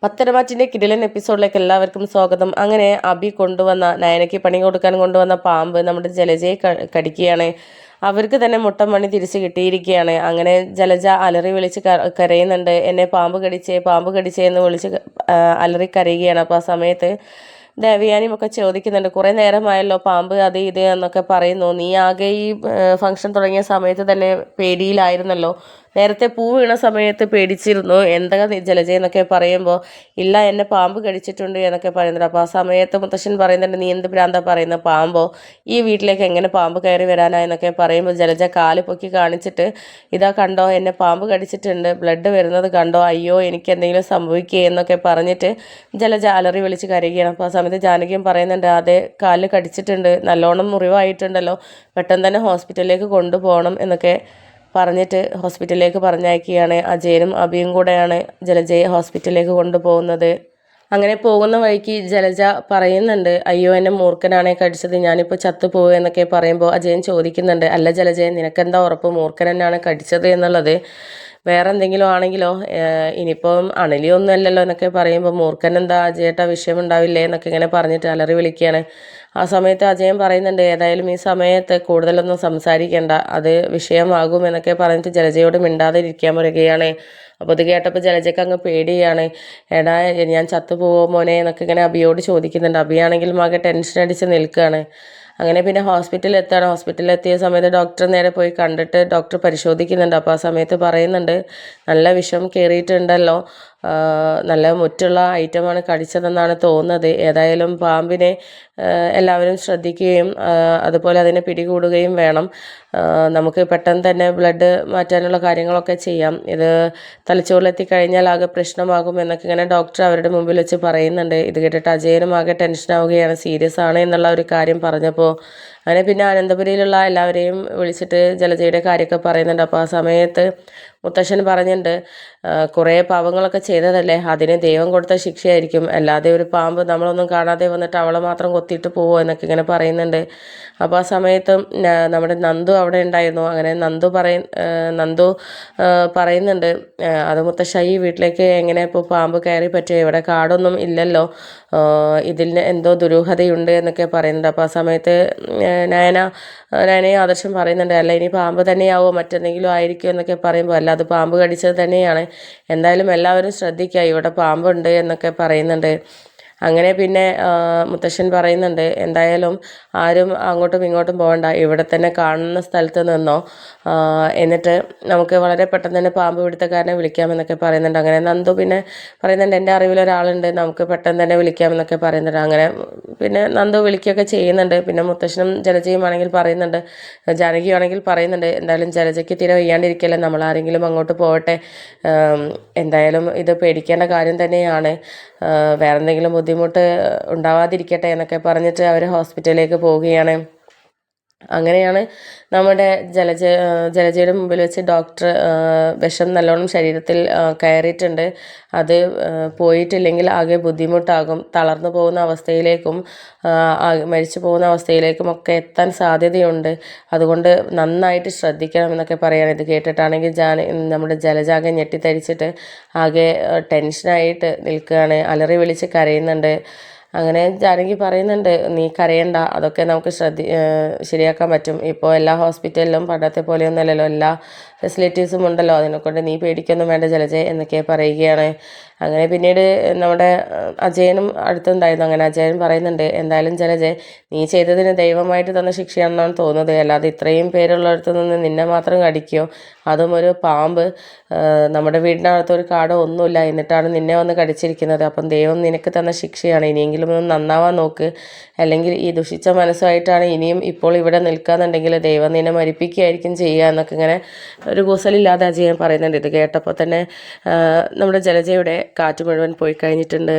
പത്തരമാറ്റിൻ്റെ കിടിലൻ എപ്പിസോഡിലേക്ക് എല്ലാവർക്കും സ്വാഗതം. അങ്ങനെ അബി കൊണ്ടുവന്ന നയനയ്ക്ക് പണി കൊടുക്കാൻ കൊണ്ടുവന്ന പാമ്പ് നമ്മുടെ ജലജയെ കടിക്കുകയാണ്. അവർക്ക് തന്നെ മുട്ടം മണി തിരിച്ച് കിട്ടിയിരിക്കുകയാണ്. അങ്ങനെ ജലജ അലറി വിളിച്ച് കരയുന്നുണ്ട്. എന്നെ പാമ്പ് കടിച്ചേ എന്ന് വിളിച്ച് അലറി കരയുകയാണ്. അപ്പോൾ ആ സമയത്ത് ദേവയാനിയും ഒക്കെ ചോദിക്കുന്നുണ്ട്, കുറേ നേരമായല്ലോ പാമ്പ് അത് ഇത് എന്നൊക്കെ പറയുന്നു. നീ ആകെ ഈ ഫംഗ്ഷൻ തുടങ്ങിയ സമയത്ത് തന്നെ പേടിയിലായിരുന്നല്ലോ, നേരത്തെ പൂ വീണ സമയത്ത് പേടിച്ചിരുന്നു, എന്താ ജലജ എന്നൊക്കെ പറയുമ്പോൾ ഇല്ല എന്നെ പാമ്പ് കടിച്ചിട്ടുണ്ട് എന്നൊക്കെ പറയുന്നുണ്ട്. അപ്പോൾ ആ സമയത്ത് മുത്തശ്ശൻ പറയുന്നുണ്ട്, നീ എന്ത് ഭ്രാന്താ പറയുന്ന, പാമ്പോ ഈ വീട്ടിലേക്ക് എങ്ങനെ പാമ്പ് കയറി വരാനാ എന്നൊക്കെ പറയുമ്പോൾ ജലജ കാല് പൊക്കി കാണിച്ചിട്ട് ഇതാ കണ്ടോ എന്നെ പാമ്പ് കടിച്ചിട്ടുണ്ട്, ബ്ലഡ് വരുന്നത് കണ്ടോ, അയ്യോ എനിക്ക് എന്തെങ്കിലും സംഭവിക്കുക എന്നൊക്കെ പറഞ്ഞിട്ട് ജലജ അലറി വിളിച്ച് കരയുകയാണ്. അപ്പോൾ ആ സമയത്ത് ജാനകിയും പറയുന്നുണ്ട്, അതെ കാലിൽ കടിച്ചിട്ടുണ്ട്, നല്ലോണം മുറിവായിട്ടുണ്ടല്ലോ, പെട്ടെന്ന് തന്നെ ഹോസ്പിറ്റലിലേക്ക് കൊണ്ടുപോകണം എന്നൊക്കെ പറഞ്ഞിട്ട് ഹോസ്പിറ്റലിലേക്ക് പറഞ്ഞയക്കുകയാണ്. അജയനും അബിയും കൂടെയാണ് ജലജയെ ഹോസ്പിറ്റലിലേക്ക് കൊണ്ടുപോകുന്നത്. അങ്ങനെ പോകുന്ന വഴിക്ക് ജലജ പറയുന്നുണ്ട്, അയ്യോ എന്നെ മൂർഖനാണേ കടിച്ചത്, ഞാനിപ്പോൾ ചത്തുപോകുക എന്നൊക്കെ പറയുമ്പോൾ അജയൻ ചോദിക്കുന്നുണ്ട്, അല്ല ജലജയ നിനക്കെന്താ ഉറപ്പ് മൂർഖൻ തന്നെയാണ് കടിച്ചത് എന്നുള്ളത്, വേറെ എന്തെങ്കിലും ആണെങ്കിലോ, ഇനിയിപ്പം അണലിയൊന്നും അല്ലല്ലോ എന്നൊക്കെ പറയുമ്പോൾ മൂർഖൻ എന്താ അജയേട്ട വിഷയമുണ്ടാവില്ലേ എന്നൊക്കെ ഇങ്ങനെ പറഞ്ഞിട്ട് അലറി വിളിക്കുകയാണ്. ആ സമയത്ത് അജയൻ പറയുന്നുണ്ട്, ഏതായാലും ഈ സമയത്ത് കൂടുതലൊന്നും സംസാരിക്കേണ്ട, അത് വിഷയമാകും എന്നൊക്കെ പറഞ്ഞിട്ട് ജലജയോട് മിണ്ടാതെ ഇരിക്കാൻ പറയുകയാണ്. അപ്പോൾ അത് കേട്ടപ്പോൾ ജലജയ്ക്ക് അങ്ങ് പേടിയാണ്. എടാ ഞാൻ ചത്തുപോകുമോ മോനെ എന്നൊക്കെ ഇങ്ങനെ അബിയോട് ചോദിക്കുന്നുണ്ട്. അബിയാണെങ്കിലും ആകെ ടെൻഷൻ അടിച്ച് നിൽക്കുകയാണ്. അങ്ങനെ പിന്നെ ഹോസ്പിറ്റലിൽ എത്തിയ സമയത്ത് ഡോക്ടർ നേരെ പോയി കണ്ടിട്ട് ഡോക്ടർ പരിശോധിക്കുന്നുണ്ട്. അപ്പോൾ ആ സമയത്ത് പറയുന്നുണ്ട്, നല്ല വിഷം കയറിയിട്ടുണ്ടല്ലോ, നല്ല മുറ്റുള്ള ഐറ്റമാണ് കടിച്ചതെന്നാണ് തോന്നുന്നത്. ഏതായാലും പാമ്പിനെ എല്ലാവരും ശ്രദ്ധിക്കുകയും അതുപോലെ അതിനെ പിടികൂടുകയും വേണം. നമുക്ക് പെട്ടെന്ന് തന്നെ ബ്ലഡ് മാറ്റാനുള്ള കാര്യങ്ങളൊക്കെ ചെയ്യാം, ഇത് തലച്ചോറിലെത്തിക്കഴിഞ്ഞാൽ ആകെ പ്രശ്നമാകും എന്നൊക്കെ ഇങ്ങനെ ഡോക്ടർ അവരുടെ മുമ്പിൽ വെച്ച് പറയുന്നുണ്ട്. ഇത് കേട്ടിട്ട് അജയനും ആകെ ടെൻഷനാവുകയാണ്, സീരിയസ് ആണ് എന്നുള്ള ഒരു കാര്യം പറഞ്ഞപ്പോൾ. അങ്ങനെ പിന്നെ അനന്തപുരിയിലുള്ള എല്ലാവരെയും വിളിച്ചിട്ട് ജലജയുടെ കാര്യമൊക്കെ പറയുന്നുണ്ട്. അപ്പോൾ ആ സമയത്ത് മുത്തശ്ശൻ പറഞ്ഞിട്ടുണ്ട്, കുറേ പാവങ്ങളൊക്കെ ചെയ്തതല്ലേ, അതിന് ദൈവം കൊടുത്ത ശിക്ഷയായിരിക്കും, അല്ലാതെ ഒരു പാമ്പ് നമ്മളൊന്നും കാണാതെ വന്നിട്ട് അവളെ മാത്രം കൊത്തിയിട്ട് പോവോ എന്നൊക്കെ ഇങ്ങനെ പറയുന്നുണ്ട്. അപ്പോൾ ആ സമയത്ത് നമ്മുടെ നന്ദു അവിടെ ഉണ്ടായിരുന്നു. അങ്ങനെ നന്ദു പറയുന്നുണ്ട്, അത് മുത്തശ്ശ ഈ വീട്ടിലേക്ക് എങ്ങനെ ഇപ്പോൾ പാമ്പ് കയറി പറ്റുമോ, ഇവിടെ കാടൊന്നും ഇല്ലല്ലോ, ഇതിന് എന്തോ ദുരൂഹതയുണ്ട് എന്നൊക്കെ പറയുന്നുണ്ട്. അപ്പോൾ ആ സമയത്ത് നയനയും ആദർശം പറയുന്നുണ്ട്, അല്ല ഇനി പാമ്പ് തന്നെയാവോ മറ്റെന്തെങ്കിലും ആയിരിക്കും എന്നൊക്കെ പറയുമ്പോൾ അല്ല അത് പാമ്പ് കടിച്ചത് തന്നെയാണ്, എന്തായാലും എല്ലാവരും ശ്രദ്ധിക്കുക ഇവിടെ പാമ്പുണ്ട് എന്നൊക്കെ പറയുന്നുണ്ട്. അങ്ങനെ പിന്നെ മുത്തശ്ശൻ പറയുന്നുണ്ട്, എന്തായാലും ആരും അങ്ങോട്ടും ഇങ്ങോട്ടും പോകണ്ട, ഇവിടെ തന്നെ കാണുന്ന സ്ഥലത്ത് നിന്നോ, എന്നിട്ട് നമുക്ക് വളരെ പെട്ടെന്ന് തന്നെ പാമ്പ് പിടുത്തക്കാരനെ വിളിക്കാമെന്നൊക്കെ പറയുന്നുണ്ട്. അങ്ങനെ നന്ദു പിന്നെ പറയുന്നുണ്ട്, എൻ്റെ അറിവിലൊരാളുണ്ട്, നമുക്ക് പെട്ടെന്ന് തന്നെ വിളിക്കാമെന്നൊക്കെ പറയുന്നുണ്ട്. അങ്ങനെ പിന്നെ നന്ദു വിളിക്കുകയൊക്കെ ചെയ്യുന്നുണ്ട്. പിന്നെ മുത്തശ്ശനും ജലജയും ആണെങ്കിൽ പറയുന്നുണ്ട്, ജാനകിയാണെങ്കിൽ പറയുന്നുണ്ട്, എന്തായാലും ജലജയ്ക്ക് തീരെ വയ്യാണ്ടിരിക്കല്ലേ, നമ്മൾ ആരെങ്കിലും അങ്ങോട്ട് പോകട്ടെ, എന്തായാലും ഇത് പേടിക്കേണ്ട കാര്യം തന്നെയാണ്, വേറെ എന്തെങ്കിലും ബുദ്ധിമുട്ട് ഉണ്ടാവാതിരിക്കട്ടെ എന്നൊക്കെ പറഞ്ഞിട്ട് അവർ ഹോസ്പിറ്റലിലേക്ക് പോവുകയാണ്. അങ്ങനെയാണ് നമ്മുടെ ജലജയുടെ മുമ്പിൽ വെച്ച് ഡോക്ടർ വിഷം നല്ലോണം ശരീരത്തിൽ കയറിയിട്ടുണ്ട്, അത് പോയിട്ടില്ലെങ്കിൽ ആകെ ബുദ്ധിമുട്ടാകും, തളർന്നു പോകുന്ന അവസ്ഥയിലേക്കും മരിച്ചു പോകുന്ന അവസ്ഥയിലേക്കും ഒക്കെ എത്താൻ സാധ്യതയുണ്ട്, അതുകൊണ്ട് നന്നായിട്ട് ശ്രദ്ധിക്കണം എന്നൊക്കെ പറയുകയാണ്. ഇത് കേട്ടിട്ടാണെങ്കിൽ നമ്മുടെ ജലജാകെ ഞെട്ടിത്തരിച്ചിട്ട് ആകെ ടെൻഷനായിട്ട് നിൽക്കുകയാണ്, അലറി വിളിച്ച് കരയുന്നുണ്ട്. അങ്ങനെ ജാനകി പറയുന്നുണ്ട്, നീ കരയണ്ട, അതൊക്കെ നമുക്ക് ശരിയാക്കാൻ പറ്റും, ഇപ്പോൾ എല്ലാ ഹോസ്പിറ്റലിലും പണ്ടത്തെ പോലെയൊന്നുമല്ലല്ലോ, എല്ലാ ഫെസിലിറ്റീസും ഉണ്ടല്ലോ, അതിനെക്കൊണ്ട് നീ പേടിക്കൊന്നും വേണ്ട ജലജയ എന്നൊക്കെ പറയുകയാണ്. അങ്ങനെ പിന്നീട് നമ്മുടെ അജയനും അടുത്തുണ്ടായിരുന്നു. അങ്ങനെ അജയൻ പറയുന്നുണ്ട്, എന്തായാലും ജലജയ നീ ചെയ്തതിന് ദൈവമായിട്ട് തന്ന ശിക്ഷയാണെന്നാണ് തോന്നുന്നത്, അല്ലാതെ ഇത്രയും പേരുള്ളിടത്ത് നിന്ന് നിന്നെ മാത്രം കടിക്കുകയോ, അതും ഒരു പാമ്പ്, നമ്മുടെ വീടിനകത്ത് ഒരു കാടോ ഒന്നുമില്ല, എന്നിട്ടാണ് നിന്നെ വന്ന് കടിച്ചിരിക്കുന്നത്, അപ്പം ദൈവം നിനക്ക് തന്ന ശിക്ഷയാണ്, ഇനിയെങ്കിലും ഒന്ന് നന്നാവാൻ നോക്ക്, അല്ലെങ്കിൽ ഈ ദുഷിച്ച മനസ്സുമായിട്ടാണ് ഇനിയും ഇപ്പോൾ ഇവിടെ നിൽക്കാന്നുണ്ടെങ്കിൽ ദൈവം നിന്നെ മരിപ്പിക്കുകയായിരിക്കും ചെയ്യുക എന്നൊക്കെ ഇങ്ങനെ ഒരു കൂസലില്ലാതെ അജയൻ പറയുന്നുണ്ട്. ഇത് കേട്ടപ്പോൾ തന്നെ നമ്മുടെ ജലജയുടെ കാറ്റ് മുഴുവൻ പോയി കഴിഞ്ഞിട്ടുണ്ട്.